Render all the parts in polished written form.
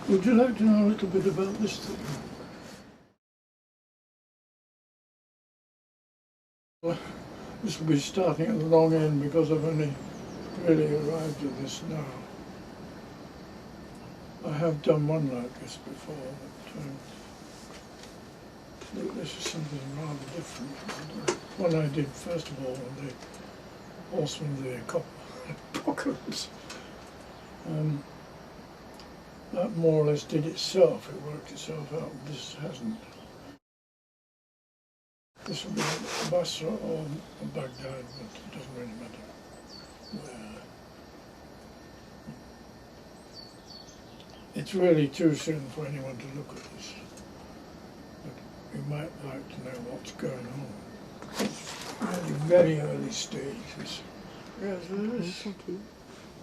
Would you like to know a little bit about this thing? Well, this will be starting at the long end because I've only really arrived at this now. I have done one like this before, but this is something rather different. The one I did first of all on the Horseman of the Apocalypse. That more or less did itself, it worked itself out. This hasn't. This will be Basra or Baghdad, but it doesn't really matter where. It's really too soon for anyone to look at this, but you might like to know what's going on. It's really very early stages. Yes, there's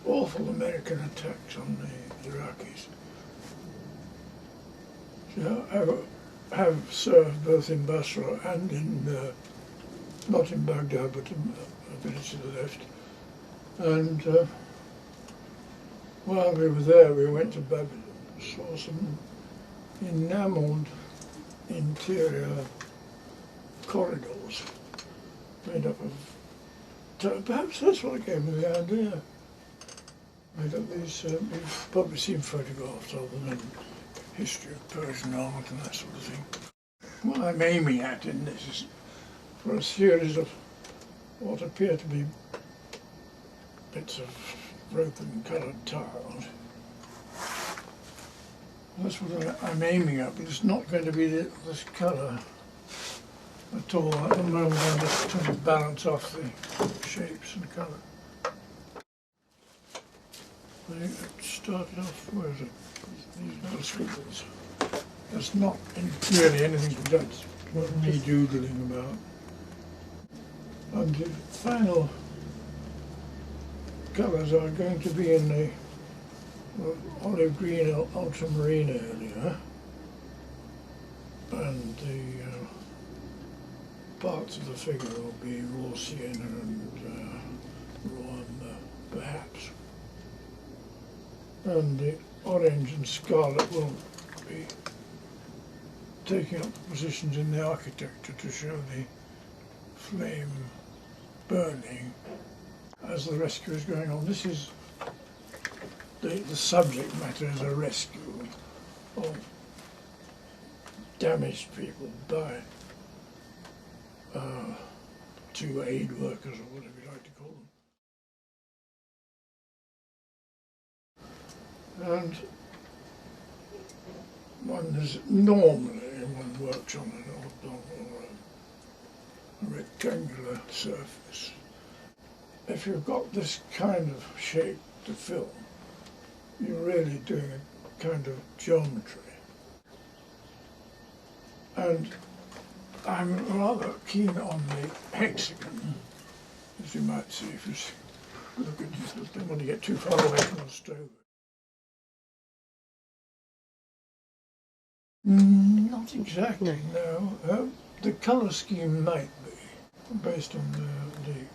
awful American attacks on the Iraqis. So I have served both in Basra and in, not in Baghdad, but in a village to the left. And while we were there, we went to Babylon, saw some enamelled interior corridors made up of, perhaps that's what gave me the idea. Made up these, you've probably seen photographs of them in history of Persian art and that sort of thing. What I'm aiming at in this is for a series of what appear to be bits of broken coloured tiles. That's what I'm aiming at, but it's not going to be this colour at all. At the moment I'm just trying to balance off the shapes and colour. I started off, where is it? These little scribbles. That's not really anything to do, it's what me doodling about. And the final colours are going to be in the olive green ultramarine area, and the parts of the figure will be raw sienna and raw umber, perhaps. And the orange and scarlet will be taking up positions in the architecture to show the flame burning as the rescue is going on. This is the subject matter is a rescue of damaged people by two aid workers, or whatever you like to call them. And one is normally, one works on an oblong or a rectangular surface. If you've got this kind of shape to film, you're really doing a kind of geometry. And I'm rather keen on the hexagon, as you might see if you look at this. I don't want to get too far away from the stove. Not exactly, no. The colour scheme might be, based on the things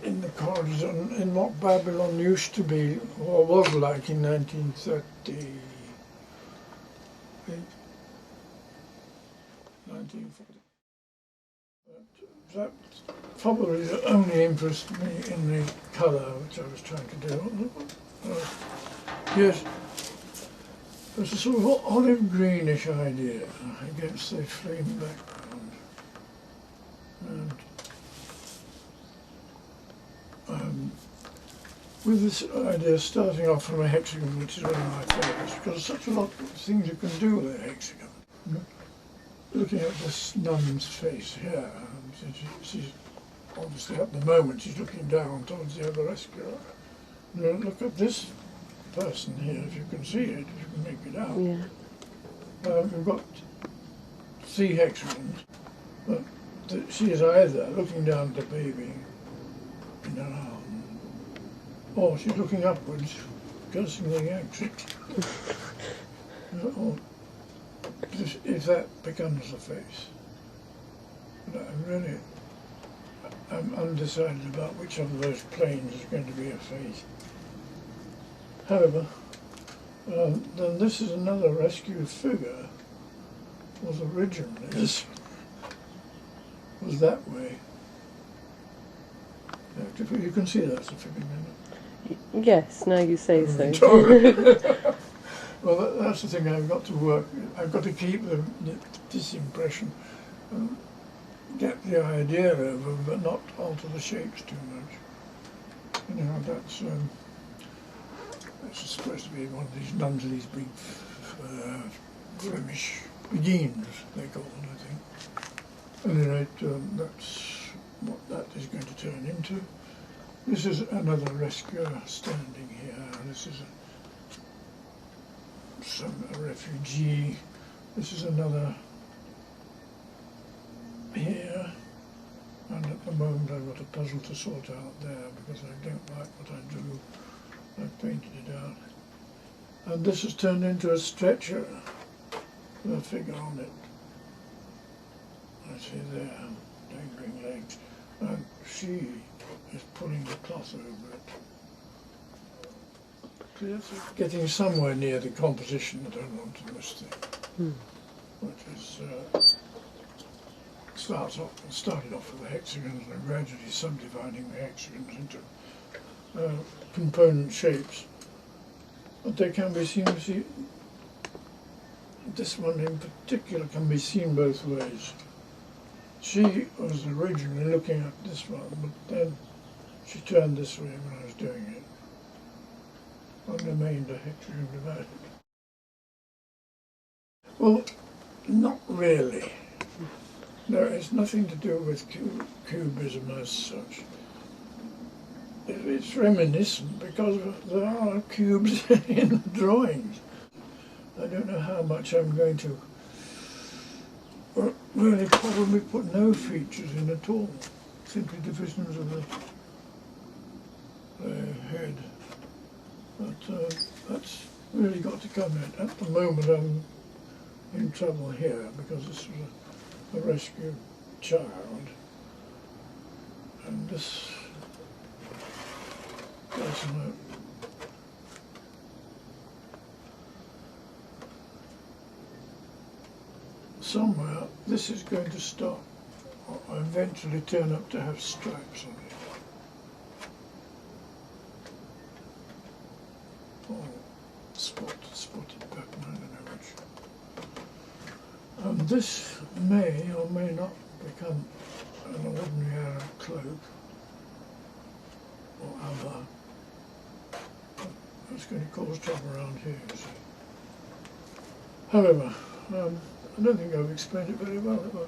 in the corridors, in what Babylon used to be, or was like in 1930, 1940. That probably only interested me in the colour which I was trying to do. Yes. There's a sort of olive greenish idea against the flame background. And with this idea starting off from a hexagon, which is one of my favourites, because there's such a lot of things you can do with a hexagon. Looking at this nun's face here, she's obviously at the moment she's looking down towards the other rescuer. Look at this person here, if you can see it, if you can make it out. Yeah. We've got three hexagons, but she is either looking down at the baby in her arm, or she's looking upwards, cursing the exit. Or if that becomes the face. But I'm undecided about which of those planes is going to be a face. However, Then this is another rescue figure. Was originally was that way. You can see that's a figure. Yes, now you say so. Well, that's the thing. I've got to work. I've got to keep this impression, get the idea over, but not alter the shapes too much. You know, that's supposed to be one of these nuns of these big Flemish beguines, they call them, I think. At any rate, that's what that is going to turn into. This is another rescuer standing here. This is a refugee. This is another here. And at the moment I've got a puzzle to sort out there because I don't like what I drew. I've painted it out. And this has turned into a stretcher with a figure on it. I see there, dangling legs. And she is pulling the cloth over it. Getting somewhere near the composition that I want in this thing, which is started off with the hexagons and gradually subdividing the hexagons into component shapes. But they can be seen, this one in particular can be seen both ways. She was originally looking at this one, but then she turned this way when I was doing it, and remained a hexagon divided. Well, not really. No, it's nothing to do with cubism as such. It's reminiscent because there are cubes in the drawings. I don't know how much I'm going to really probably put no features in at all, simply divisions of the head. But that's really got to come in. At the moment I'm in trouble here because this was a rescue child, and this person somewhere this is going to stop or eventually turn up to have stripes on it. Or spotted pattern, I don't know which. And this may or may not become an ordinary Arab cloak or other. It's going to cause trouble around here, you see. However, I don't think I've explained it very well, have I?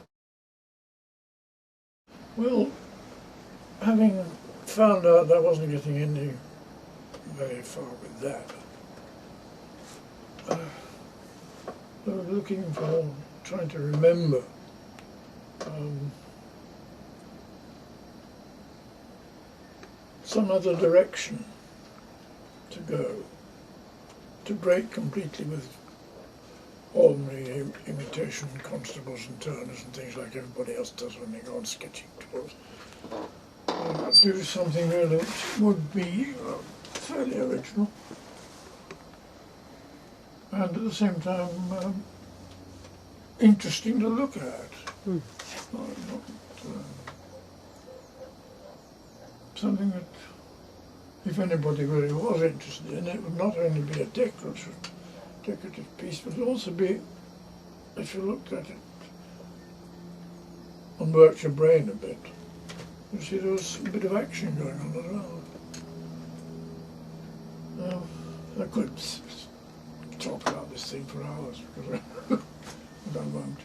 Well, having found out that I wasn't getting any very far with that, I was looking for, trying to remember some other direction to go, to break completely with ordinary imitation constables and turners and things like everybody else does when they go on sketching tours. Do something really which would be fairly original and at the same time interesting to look at. Something that, if anybody really was interested in it, would not only be a decorative piece, but would also be, if you looked at it and worked your brain a bit, you see there was a bit of action going on as well. I could talk about this thing for hours, because but I won't.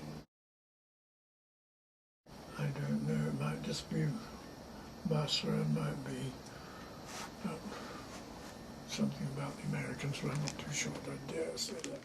I don't know, it might just be Basra, it might be something about the Americans, but I'm not too sure I dare say that.